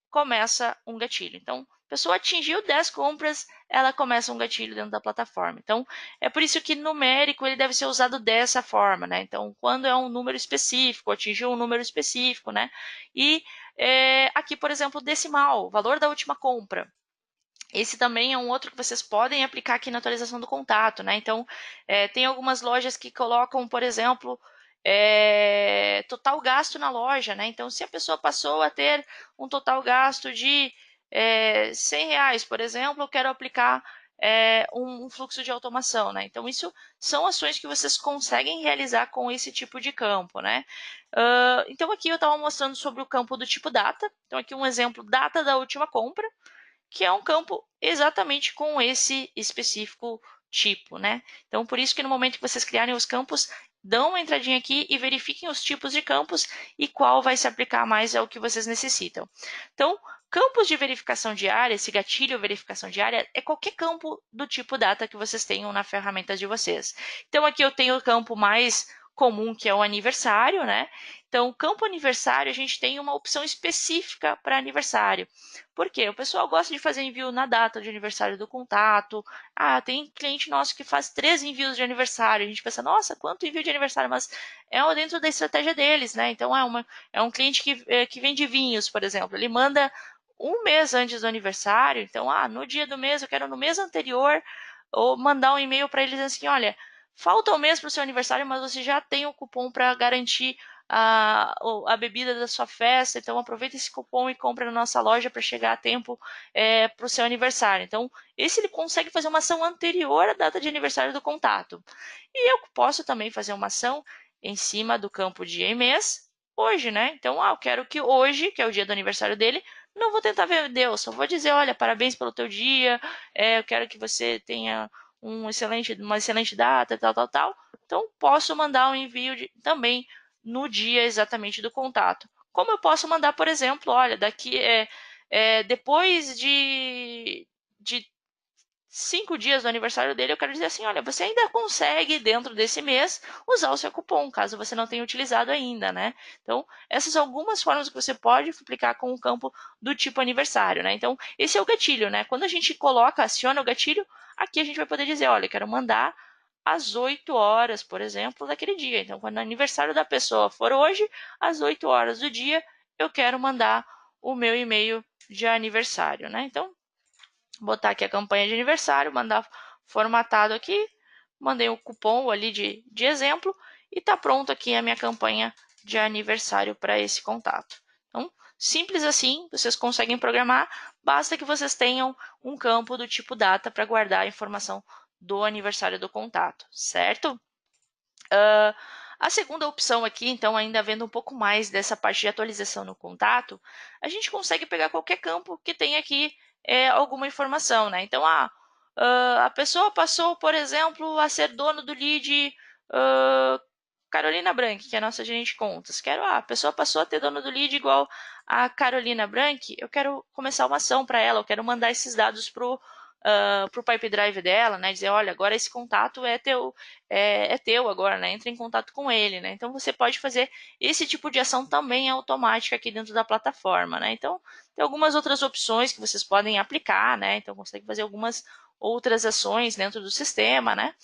começa um gatilho. Então, a pessoa atingiu 10 compras, ela começa um gatilho dentro da plataforma. Então, é por isso que numérico ele deve ser usado dessa forma, né? Então, quando é um número específico, atingiu um número específico, né? E aqui, por exemplo, decimal, valor da última compra. Esse também é um outro que vocês podem aplicar aqui na atualização do contato, né? Então, tem algumas lojas que colocam, por exemplo, total gasto na loja, né? Então, se a pessoa passou a ter um total gasto de R$ 100, por exemplo, eu quero aplicar um fluxo de automação, né? Então, isso são ações que vocês conseguem realizar com esse tipo de campo, né? Então, aqui eu estava mostrando sobre o campo do tipo data. Então, aqui um exemplo, data da última compra, que é um campo exatamente com esse específico tipo, né? Então, por isso que no momento que vocês criarem os campos, dão uma entradinha aqui e verifiquem os tipos de campos e qual vai se aplicar mais ao que vocês necessitam. Então, campos de verificação diária, esse gatilho verificação diária, é qualquer campo do tipo data que vocês tenham na ferramenta de vocês. Então, aqui eu tenho o campo mais comum, que é o aniversário, né? Então, campo aniversário, a gente tem uma opção específica para aniversário. Por quê? O pessoal gosta de fazer envio na data de aniversário do contato. Tem cliente nosso que faz 3 envios de aniversário. A gente pensa, nossa, quanto envio de aniversário? Mas é dentro da estratégia deles, né? Então, é um cliente que vende vinhos, por exemplo. Ele manda um mês antes do aniversário. Então, no dia do mês, eu quero no mês anterior, ou mandar um e-mail para eles assim, olha, falta um mês para o seu aniversário, mas você já tem o cupom para garantir a bebida da sua festa. Então, aproveita esse cupom e compra na nossa loja para chegar a tempo para o seu aniversário. Então, esse ele consegue fazer uma ação anterior à data de aniversário do contato. E eu posso também fazer uma ação em cima do campo dia e mês, hoje, né? Então, eu quero que hoje, que é o dia do aniversário dele, não vou tentar vender, eu só vou dizer, olha, parabéns pelo teu dia, eu quero que você tenha uma excelente data, tal, tal, tal. Então, posso mandar um envio também no dia exatamente do contato. Como eu posso mandar, por exemplo, olha, daqui depois de 5 dias do aniversário dele, eu quero dizer assim, olha, você ainda consegue, dentro desse mês, usar o seu cupom, caso você não tenha utilizado ainda, né? Então, essas são algumas formas que você pode aplicar com o campo do tipo aniversário, né? Então, esse é o gatilho, né? Quando a gente aciona o gatilho, aqui a gente vai poder dizer, olha, eu quero mandar às 8 horas, por exemplo, daquele dia. Então, quando o aniversário da pessoa for hoje, às 8 horas do dia, eu quero mandar o meu e-mail de aniversário, né? Então, botar aqui a campanha de aniversário, mandar formatado aqui, mandei o cupom ali de exemplo e está pronto aqui a minha campanha de aniversário para esse contato. Então, simples assim, vocês conseguem programar, basta que vocês tenham um campo do tipo data para guardar a informação do aniversário do contato, certo? A segunda opção aqui, então, ainda vendo um pouco mais dessa parte de atualização no contato, a gente consegue pegar qualquer campo que tenha aqui alguma informação, né? Então, a pessoa passou, por exemplo, a ser dono do lead Carolina Branchi, que é a nossa gerente de contas. A pessoa passou a ter dono do lead igual a Carolina Branchi, eu quero começar uma ação para ela, eu quero mandar esses dados para o para o Pipe Drive dela, né? Dizer, olha, agora esse contato é teu agora, né? Entra em contato com ele, né? Então você pode fazer esse tipo de ação também automática aqui dentro da plataforma, né? Então tem algumas outras opções que vocês podem aplicar, né? Então consegue fazer algumas outras ações dentro do sistema, né?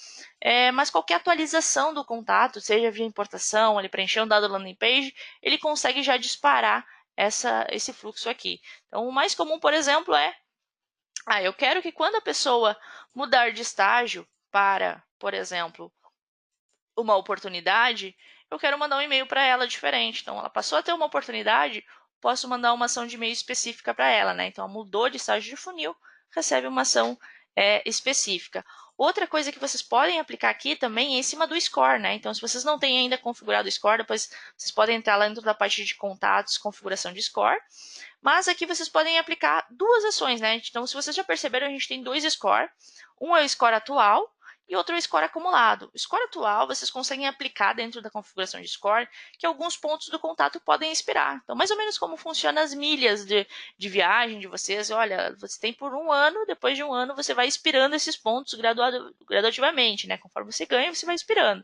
Mas qualquer atualização do contato, seja via importação, ele preencher um dado landing page, ele consegue já disparar esse fluxo aqui. Então, o mais comum, por exemplo, eu quero que quando a pessoa mudar de estágio para, por exemplo, uma oportunidade, eu quero mandar um e-mail para ela diferente. Então, ela passou a ter uma oportunidade, posso mandar uma ação de e-mail específica para ela, né? Então, ela mudou de estágio de funil, recebe uma ação específica. Outra coisa que vocês podem aplicar aqui também é em cima do score, né? Então, se vocês não têm ainda configurado o score, depois vocês podem entrar lá dentro da parte de contatos, configuração de score. Mas aqui vocês podem aplicar duas ações, né? Então, se vocês já perceberam, a gente tem dois score. Um é o score atual e outro é o score acumulado. O score atual vocês conseguem aplicar dentro da configuração de score que alguns pontos do contato podem expirar. Então, mais ou menos como funcionam as milhas de viagem de vocês. Olha, você tem por um ano, depois de um ano você vai expirando esses pontos gradativamente, né? Conforme você ganha, você vai expirando.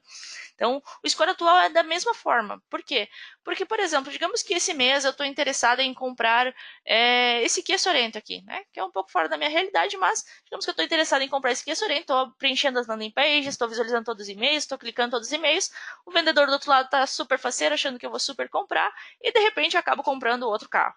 Então, o score atual é da mesma forma. Por quê? Porque, por exemplo, digamos que esse mês eu estou interessada em comprar esse Kia Sorento aqui, né? Que é um pouco fora da minha realidade, mas digamos que eu estou interessada em comprar esse Kia Sorento, estou preenchendo as landing pages, estou visualizando todos os e-mails, estou clicando todos os e-mails, o vendedor do outro lado está super faceiro, achando que eu vou super comprar, e de repente eu acabo comprando outro carro.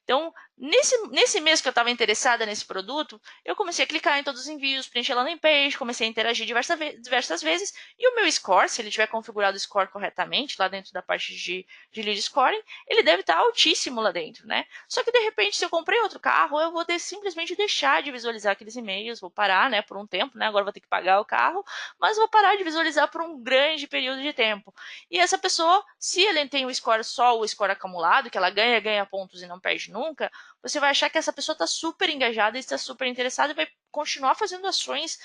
Então, nesse mês que eu estava interessada nesse produto, eu comecei a clicar em todos os envios, preencher landing page, comecei a interagir diversas vezes, e o meu score, se ele tiver configurado o score corretamente, lá dentro da parte de lead scoring, ele deve estar altíssimo lá dentro, né? Só que, de repente, se eu comprei outro carro, eu vou simplesmente deixar de visualizar aqueles e-mails, vou parar, né, por um tempo, né? Agora vou ter que pagar o carro, mas vou parar de visualizar por um grande período de tempo. E essa pessoa, se ele tem o score só o score acumulado, que ela ganha pontos e não perde nunca, você vai achar que essa pessoa está super engajada e está super interessada e vai continuar fazendo ações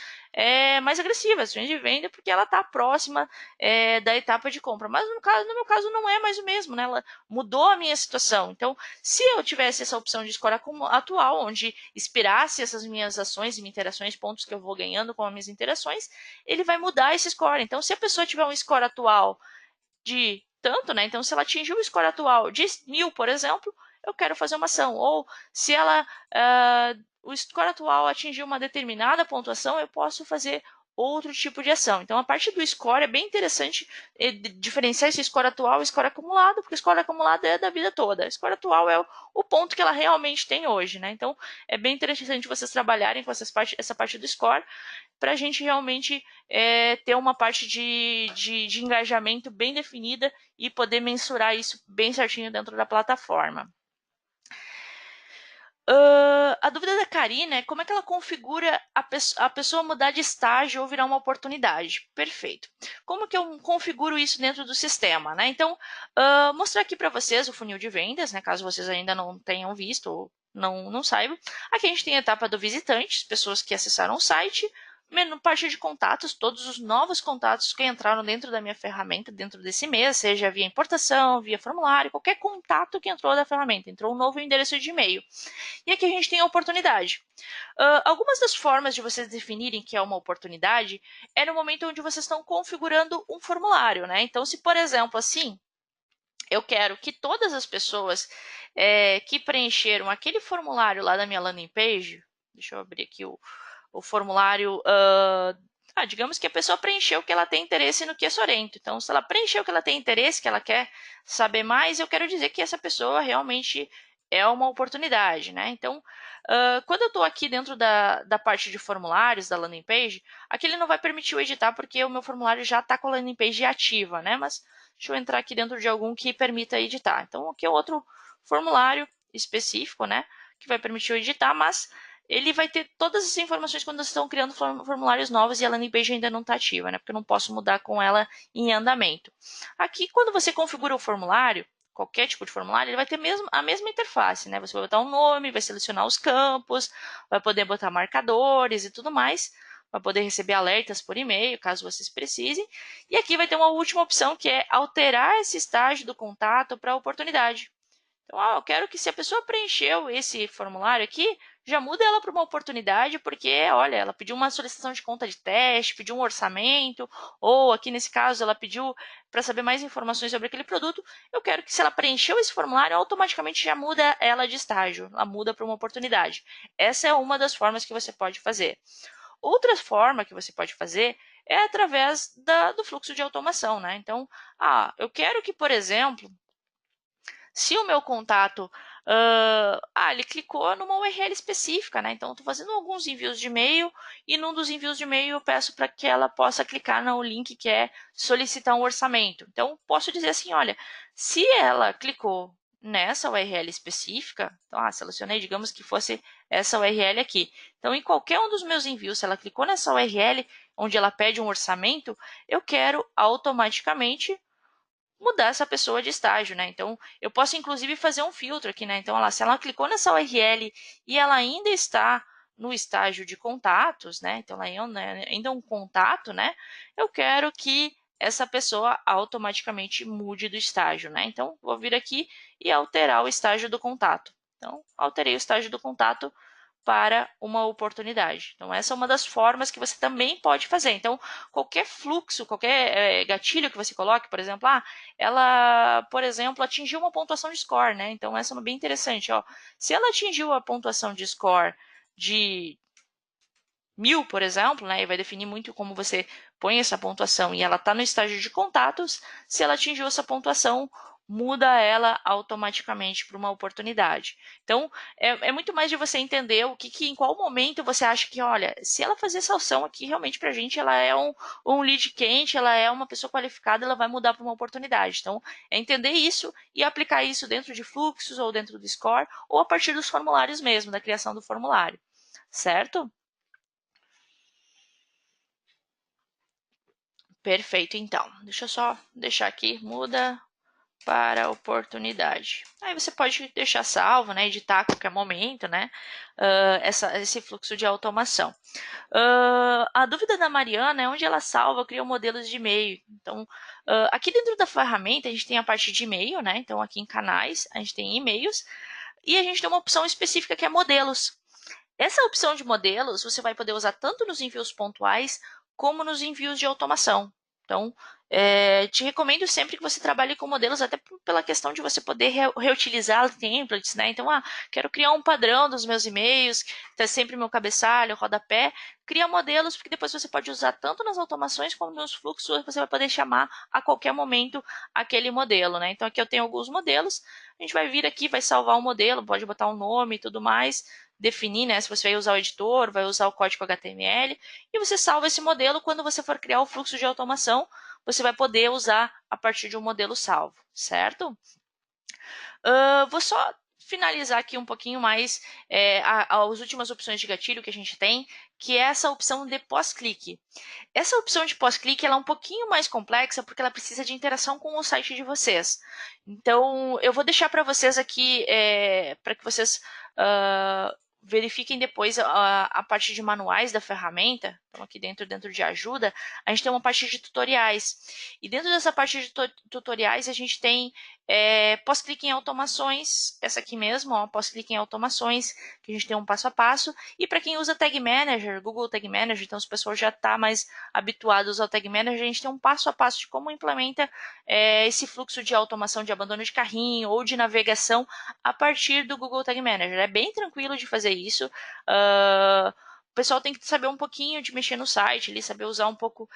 mais agressivas, ações de venda, porque ela está próxima da etapa de compra. Mas no meu caso não é mais o mesmo, né? Ela mudou a minha situação. Então, se eu tivesse essa opção de score atual, onde expirasse essas minhas ações e minhas interações, pontos que eu vou ganhando com as minhas interações, ele vai mudar esse score. Então, se a pessoa tiver um score atual de tanto, né? Então, se ela atingiu o score atual de 1000, por exemplo, eu quero fazer uma ação. Ou se ela o score atual atingiu uma determinada pontuação, eu posso fazer outro tipo de ação. Então, a parte do score é bem interessante diferenciar esse score atual e score acumulado, porque o score acumulado é da vida toda. O score atual é o ponto que ela realmente tem hoje, né? Então, é bem interessante vocês trabalharem com essa parte do score, para a gente realmente ter uma parte de engajamento bem definida e poder mensurar isso bem certinho dentro da plataforma. A dúvida da Karina é como é que ela configura a pessoa mudar de estágio ou virar uma oportunidade. Perfeito. Como que eu configuro isso dentro do sistema, né? Então, mostrar aqui para vocês o funil de vendas, né? Caso vocês ainda não tenham visto ou não saibam. Aqui a gente tem a etapa do visitante, pessoas que acessaram o site. Menu parte de contatos, todos os novos contatos que entraram dentro da minha ferramenta, dentro desse mês, seja via importação, via formulário, qualquer contato que entrou da ferramenta. Entrou um novo endereço de e-mail. E aqui a gente tem a oportunidade. Algumas das formas de vocês definirem que é uma oportunidade é no momento onde vocês estão configurando um formulário, né? Então, se por exemplo, assim, eu quero que todas as pessoas que preencheram aquele formulário lá da minha landing page, deixa eu abrir aqui o formulário. Digamos que a pessoa preencheu que ela tem interesse no Kia Sorento. Então, se ela preencheu que ela tem interesse, que ela quer saber mais, eu quero dizer que essa pessoa realmente é uma oportunidade, né? Então, quando eu estou aqui dentro da parte de formulários da landing page, aqui ele não vai permitir eu editar porque o meu formulário já está com a landing page ativa, né? Mas deixa eu entrar aqui dentro de algum que permita editar. Então, aqui é outro formulário específico, né? Que vai permitir eu editar, mas ele vai ter todas as informações quando vocês estão criando formulários novos e a landing page ainda não está ativa, né? Porque eu não posso mudar com ela em andamento. Aqui, quando você configura o formulário, qualquer tipo de formulário, ele vai ter a mesma interface, né? Você vai botar um nome, vai selecionar os campos, vai poder botar marcadores e tudo mais, vai poder receber alertas por e-mail, caso vocês precisem. E aqui vai ter uma última opção, que é alterar esse estágio do contato para oportunidade. Então, eu quero que se a pessoa preencheu esse formulário aqui, já muda ela para uma oportunidade, porque, olha, ela pediu uma solicitação de conta de teste, pediu um orçamento, ou aqui nesse caso ela pediu para saber mais informações sobre aquele produto. Eu quero que, se ela preencheu esse formulário, automaticamente já muda ela de estágio, ela muda para uma oportunidade. Essa é uma das formas que você pode fazer. Outra forma que você pode fazer é através do fluxo de automação, né? Então, eu quero que, por exemplo, se o meu contato, ele clicou numa URL específica, né? Então, estou fazendo alguns envios de e-mail e num dos envios de e-mail eu peço para que ela possa clicar no link que é solicitar um orçamento. Então, posso dizer assim, olha, se ela clicou nessa URL específica, então, selecionei, digamos que fosse essa URL aqui. Então, em qualquer um dos meus envios, se ela clicou nessa URL onde ela pede um orçamento, eu quero automaticamente mudar essa pessoa de estágio, né? Então, eu posso inclusive fazer um filtro aqui, né? Então, se ela clicou nessa URL e ela ainda está no estágio de contatos, né? Então, ela ainda é um contato, né? Eu quero que essa pessoa automaticamente mude do estágio, né? Então, vou vir aqui e alterar o estágio do contato. Então, alterei o estágio do contato para uma oportunidade. Então, essa é uma das formas que você também pode fazer. Então, qualquer fluxo, qualquer gatilho que você coloque, por exemplo, ela, por exemplo, atingiu uma pontuação de score, né? Então, essa é bem interessante. Se ela atingiu a pontuação de score de 1000, por exemplo, né? E vai definir muito como você põe essa pontuação e ela está no estágio de contatos, se ela atingiu essa pontuação, muda ela automaticamente para uma oportunidade. Então, é muito mais de você entender em qual momento você acha que, olha, se ela fazer essa ação aqui, realmente para a gente, ela é um lead quente, ela é uma pessoa qualificada, ela vai mudar para uma oportunidade. Então, é entender isso e aplicar isso dentro de fluxos ou dentro do score ou a partir dos formulários mesmo, da criação do formulário, certo? Perfeito, então. Deixa eu só deixar aqui, muda para oportunidade. Aí você pode deixar salvo, né, editar a qualquer momento, né, esse fluxo de automação. A dúvida da Mariana é onde ela salva, cria modelos de e-mail. Então, aqui dentro da ferramenta a gente tem a parte de e-mail, né, então aqui em canais a gente tem e-mails e a gente tem uma opção específica que é modelos. Essa opção de modelos você vai poder usar tanto nos envios pontuais como nos envios de automação. Então, te recomendo sempre que você trabalhe com modelos, até pela questão de você poder reutilizar templates, né? Então, quero criar um padrão dos meus e-mails, tá sempre meu cabeçalho, rodapé. Cria modelos, porque depois você pode usar tanto nas automações como nos fluxos, você vai poder chamar a qualquer momento aquele modelo, né? Então, aqui eu tenho alguns modelos, a gente vai vir aqui, vai salvar o modelo, pode botar um nome e tudo mais, definir, né, se você vai usar o editor, vai usar o código HTML, e você salva esse modelo. Quando você for criar o fluxo de automação, você vai poder usar a partir de um modelo salvo, certo? Vou só finalizar aqui um pouquinho mais as últimas opções de gatilho que a gente tem, que é essa opção de pós-clique. Essa opção de pós-clique ela é um pouquinho mais complexa porque ela precisa de interação com o site de vocês. Então, eu vou deixar para vocês aqui, para que vocês verifiquem depois a parte de manuais da ferramenta. Então, aqui dentro de ajuda, a gente tem uma parte de tutoriais. E dentro dessa parte de tutoriais, a gente tem pós-clique em automações, essa aqui mesmo, pós-clique em automações, que a gente tem um passo a passo. E para quem usa Tag Manager, Google Tag Manager, então os pessoal já está mais habituados ao Tag Manager, a gente tem um passo a passo de como implementa esse fluxo de automação de abandono de carrinho ou de navegação a partir do Google Tag Manager. É bem tranquilo de fazer isso. O pessoal tem que saber um pouquinho de mexer no site, ali, saber usar um pouco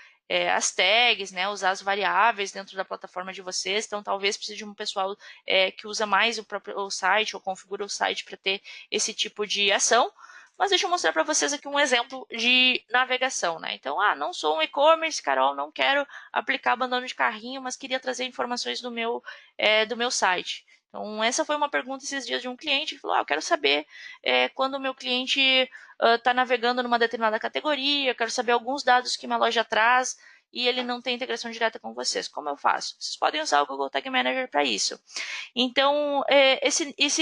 as tags, né, usar as variáveis dentro da plataforma de vocês. Então, talvez precise de um pessoal que usa mais o site ou configura o site para ter esse tipo de ação. Mas deixa eu mostrar para vocês aqui um exemplo de navegação, né? Então, não sou um e-commerce, Carol, não quero aplicar abandono de carrinho, mas queria trazer informações do meu site. Então, essa foi uma pergunta esses dias de um cliente que falou, eu quero saber quando o meu cliente está navegando numa determinada categoria, eu quero saber alguns dados que minha loja traz e ele não tem integração direta com vocês. Como eu faço? Vocês podem usar o Google Tag Manager para isso. Então,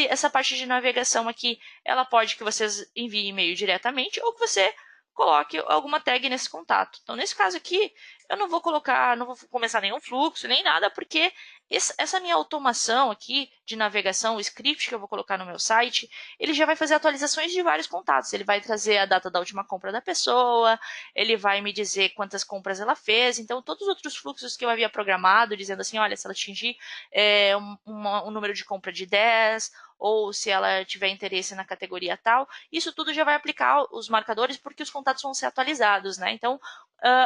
essa parte de navegação aqui, ela pode que vocês enviem e-mail diretamente ou que você coloque alguma tag nesse contato. Então, nesse caso aqui, eu não vou colocar, não vou começar nenhum fluxo, nem nada, porque essa minha automação aqui de navegação, o script que eu vou colocar no meu site, ele já vai fazer atualizações de vários contatos. Ele vai trazer a data da última compra da pessoa, ele vai me dizer quantas compras ela fez. Então, todos os outros fluxos que eu havia programado, dizendo assim, olha, se ela atingir um número de compra de 10, ou se ela tiver interesse na categoria tal, isso tudo já vai aplicar os marcadores, porque os contatos vão ser atualizados, né? Então,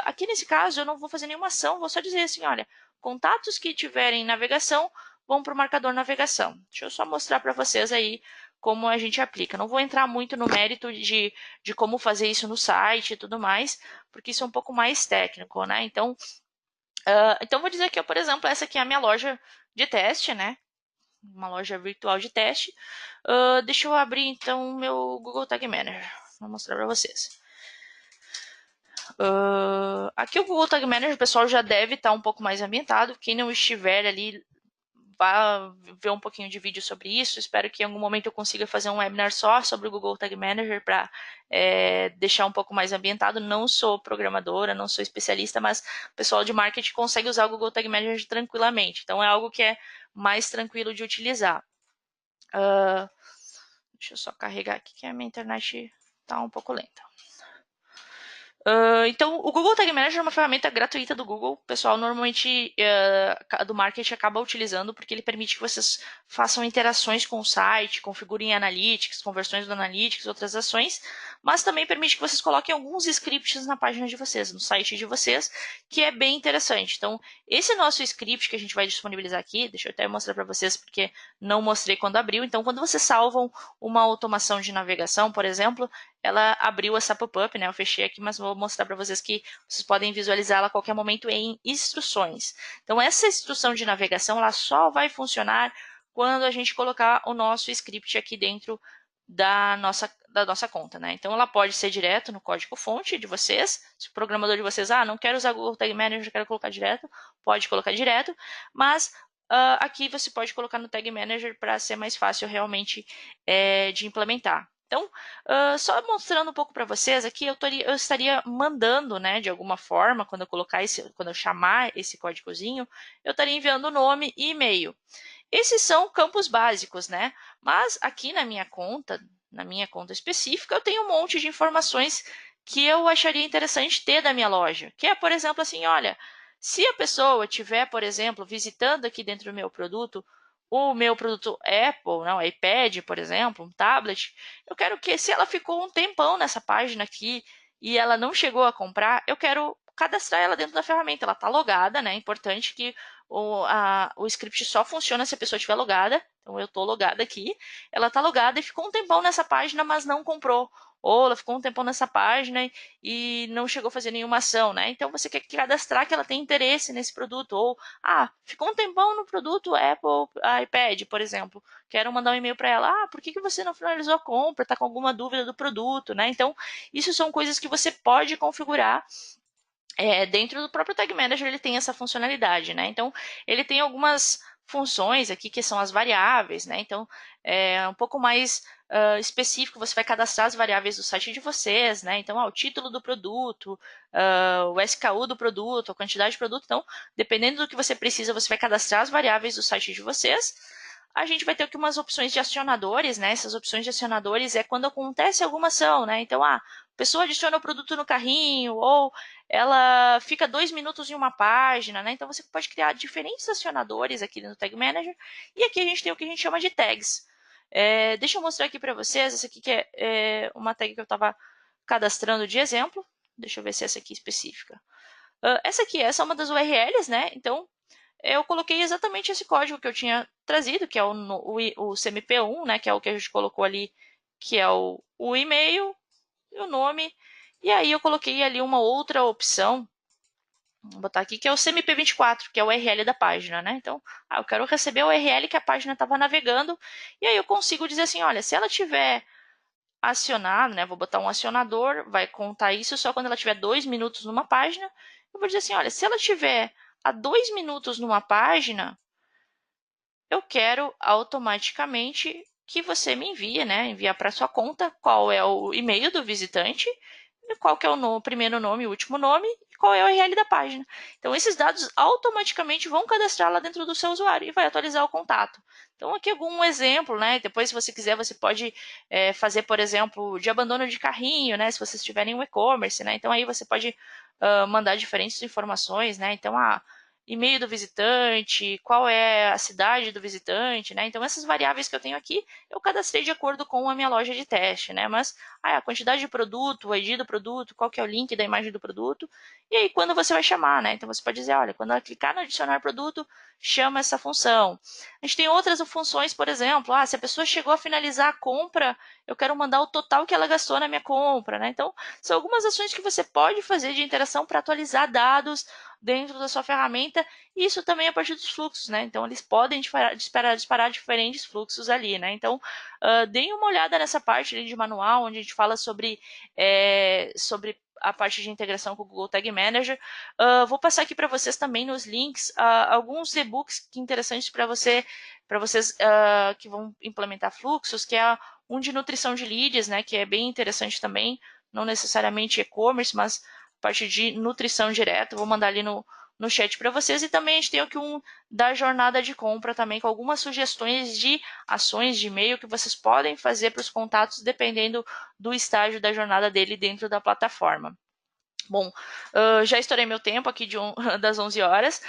aqui nesse caso, eu não vou fazer nenhuma ação, vou só dizer assim, olha, contatos que tiverem navegação vão para o marcador navegação. Deixa eu só mostrar para vocês aí como a gente aplica. Não vou entrar muito no mérito de como fazer isso no site e tudo mais, porque isso é um pouco mais técnico, né? Então, vou dizer que, por exemplo, essa aqui é a minha loja de teste, né? Uma loja virtual de teste. Deixa eu abrir, então, o meu Google Tag Manager. Vou mostrar para vocês. Aqui o Google Tag Manager, o pessoal já deve estar um pouco mais ambientado. Quem não estiver ali, vá ver um pouquinho de vídeo sobre isso. Espero que em algum momento eu consiga fazer um webinar só sobre o Google Tag Manager para deixar um pouco mais ambientado. Não sou programadora, não sou especialista, mas o pessoal de marketing consegue usar o Google Tag Manager tranquilamente. Então é algo que é mais tranquilo de utilizar. Deixa eu só carregar aqui que a minha internet está um pouco lenta. Então, o Google Tag Manager é uma ferramenta gratuita do Google. O pessoal normalmente do marketing acaba utilizando porque ele permite que vocês façam interações com o site, configurem analytics, conversões do analytics, outras ações, mas também permite que vocês coloquem alguns scripts na página de vocês, no site de vocês, que é bem interessante. Então, esse nosso script que a gente vai disponibilizar aqui, deixa eu até mostrar para vocês porque não mostrei quando abriu. Então, quando vocês salvam uma automação de navegação, por exemplo, ela abriu essa pop-up, né? Eu fechei aqui, mas vou mostrar para vocês que vocês podem visualizá-la a qualquer momento em instruções. Então, essa instrução de navegação, ela só vai funcionar quando a gente colocar o nosso script aqui dentro da nossa conta, né? Então, ela pode ser direto no código-fonte de vocês. Se o programador de vocês, não quero usar Google Tag Manager, quero colocar direto, pode colocar direto, mas aqui você pode colocar no Tag Manager para ser mais fácil realmente de implementar. Então, só mostrando um pouco para vocês aqui, eu estaria mandando, né, de alguma forma, quando eu chamar esse códigozinho, eu estaria enviando nome e e-mail. Esses são campos básicos, né? Mas aqui na minha conta específica, eu tenho um monte de informações que eu acharia interessante ter da minha loja. Que é, por exemplo, assim, olha, se a pessoa estiver, por exemplo, visitando aqui dentro do meu produto, o meu produto Apple, não, iPad, por exemplo, um tablet, eu quero que, se ela ficou um tempão nessa página aqui e ela não chegou a comprar, eu quero cadastrar ela dentro da ferramenta. Ela está logada, né? É importante que o script só funciona se a pessoa estiver logada. Então, eu estou logada aqui. Ela está logada e ficou um tempão nessa página, mas não comprou. Ou ela ficou um tempão nessa página e não chegou a fazer nenhuma ação, né? Então, você quer cadastrar que ela tem interesse nesse produto. Ou, ficou um tempão no produto Apple iPad, por exemplo. Quero mandar um e-mail para ela. Por que você não finalizou a compra? Está com alguma dúvida do produto, né? Então, isso são coisas que você pode configurar. Dentro do próprio Tag Manager ele tem essa funcionalidade, né? Então, ele tem algumas funções aqui que são as variáveis, né? Então, é um pouco mais específico, você vai cadastrar as variáveis do site de vocês, né? Então, o título do produto, o SKU do produto, a quantidade de produto. Então, dependendo do que você precisa, você vai cadastrar as variáveis do site de vocês. A gente vai ter aqui umas opções de acionadores, né? Essas opções de acionadores é quando acontece alguma ação, né? Então, a pessoa adiciona o produto no carrinho, ou ela fica 2 minutos em uma página, né? Então, você pode criar diferentes acionadores aqui no Tag Manager. E aqui a gente tem o que a gente chama de tags. Deixa eu mostrar aqui para vocês. Essa aqui que é uma tag que eu estava cadastrando de exemplo. Deixa eu ver se essa aqui é específica. Essa é uma das URLs, né? Então, eu coloquei exatamente esse código que eu tinha trazido, que é o CMP1, né? Que é o que a gente colocou ali, que é o e-mail e o nome. E aí eu coloquei ali uma outra opção, vou botar aqui, que é o CMP24, que é o URL da página, né? Então, eu quero receber o URL que a página estava navegando, e aí eu consigo dizer assim, olha, se ela tiver acionado, né? Vou botar um acionador, vai contar isso só quando ela tiver 2 minutos numa página. Eu vou dizer assim, olha, se ela tiver a 2 minutos numa página, eu quero automaticamente que você me envie, né? Enviar para sua conta qual é o e-mail do visitante, qual que é o primeiro nome e o último nome, qual é o URL da página. Então, esses dados automaticamente vão cadastrar lá dentro do seu usuário e vai atualizar o contato. Então, aqui algum exemplo, né? Depois, se você quiser, você pode fazer, por exemplo, de abandono de carrinho, né? Se vocês tiverem um e-commerce, né? Então, aí você pode mandar diferentes informações, né? Então, e-mail do visitante, qual é a cidade do visitante, né? Então, essas variáveis que eu tenho aqui, eu cadastrei de acordo com a minha loja de teste, né? Mas a quantidade de produto, o ID do produto, qual que é o link da imagem do produto, e aí quando você vai chamar, né? Então, você pode dizer, olha, quando ela clicar no adicionar produto, chama essa função. A gente tem outras funções, por exemplo, se a pessoa chegou a finalizar a compra, eu quero mandar o total que ela gastou na minha compra, né? Então, são algumas ações que você pode fazer de interação para atualizar dados dentro da sua ferramenta, e isso também a partir dos fluxos, né? Então, eles podem disparar diferentes fluxos ali, né? Então, deem uma olhada nessa parte ali de manual, onde a gente fala sobre a parte de integração com o Google Tag Manager. Vou passar aqui para vocês também nos links alguns e-books interessantes para vocês que vão implementar fluxos, que é um de nutrição de leads, né? Que é bem interessante também, não necessariamente e-commerce, mas parte de nutrição direta, vou mandar ali no chat para vocês. E também a gente tem aqui um da jornada de compra também, com algumas sugestões de ações de e-mail que vocês podem fazer para os contatos, dependendo do estágio da jornada dele dentro da plataforma. Bom, já estourei meu tempo aqui das 11 horas.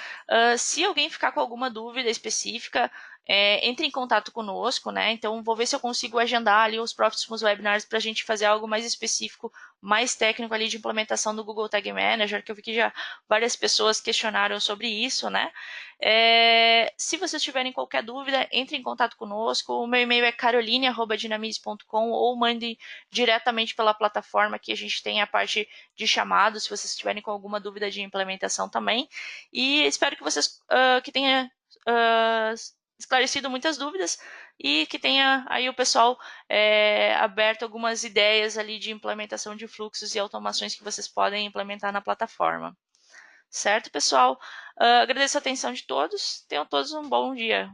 Se alguém ficar com alguma dúvida específica, entre em contato conosco, né? Então, vou ver se eu consigo agendar ali os próximos webinars para a gente fazer algo mais específico, mais técnico ali de implementação do Google Tag Manager, que eu vi que já várias pessoas questionaram sobre isso, né? Se vocês tiverem qualquer dúvida, entre em contato conosco. O meu e-mail é caroline@dinamize.com ou mande diretamente pela plataforma, que a gente tem a parte de chamado, se vocês estiverem com alguma dúvida de implementação também. E espero que vocês que tenha esclarecido muitas dúvidas e que tenha aí o pessoal aberto algumas ideias ali de implementação de fluxos e automações que vocês podem implementar na plataforma. Certo, pessoal? Agradeço a atenção de todos. Tenham todos um bom dia.